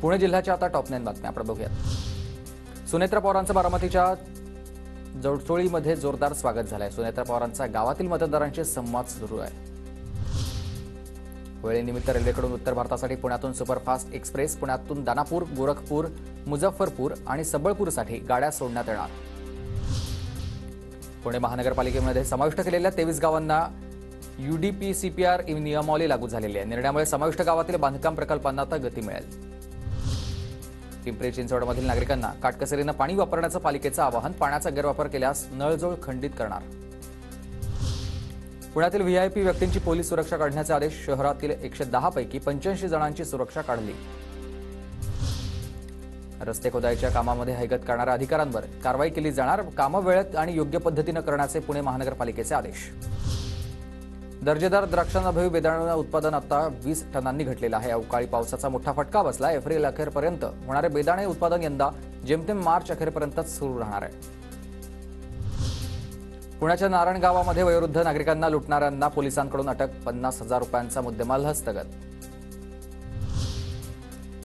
पुणे जिल्ह्याच्या आता टॉप 9 बातम्या आपण बघूयात। सुनेत्रा पवारांचं बारामतीच्या जोडचोळीमध्ये जोरदार स्वागत झालंय। सुनेत्रा पवारांचा गावातील मतदारांशी संवाद सुरू आहे। वेळेनिमित्त रेल्वेकडून उत्तर भारतासाठी पुण्यातून सुपरफास्ट एक्सप्रेस, पुण्यातून दानापूर, गोरखपूर, मुझफ्फरपूर आणि सबळपूरसाठी गाड्या सोडण्यात येणार। पुणे महानगरपालिकेमध्ये समाविष्ट केलेल्या 23 गावांना UDP-CPR नियमावली लागू झालेली आहे। निर्णयामुळे समाविष्ट गावातील बांधकाम प्रकल्पांना आता गती मिळेल। पिंपरी चिंचवडमधील नागरिकांना काटकसरीने पाणी वापरण्याचं पालिकेचं आवाहन। पाण्याचा गैरवापर केल्यास नळजोड खंडित करणार। पुण्यातील VIP व्यक्तींची पोलीस सुरक्षा काढण्याचे आदेश। शहरातील 110 पैकी 85 जणांची सुरक्षा काढली। रस्ते खोदाईच्या कामामध्ये हयगत करणाऱ्या अधिकाऱ्यांवर कारवाई केली जाणार। कामं वेळेत आणि योग्य पद्धतीने करण्याचे पुणे महानगरपालिकेचे आदेश। दर्जेदार द्राक्षांना भव्य बेदाणे उत्पादन आता 20 टनांनी घटलेलं आहे। अवकाळी पावसाचा मोठा फटका बसला। एप्रिल अखेरपर्यंत होणारे बेदाणे उत्पादन यंदा जेमतेम मार्च अखेरपर्यंतच सुरू राहणार आहे। पुण्याच्या नारायण गावामध्ये वयोवृद्ध नागरिकांना लुटणाऱ्यांना पोलिसांकडून अटक। 50,000 रुपयांचा मुद्देमाल हस्तगत।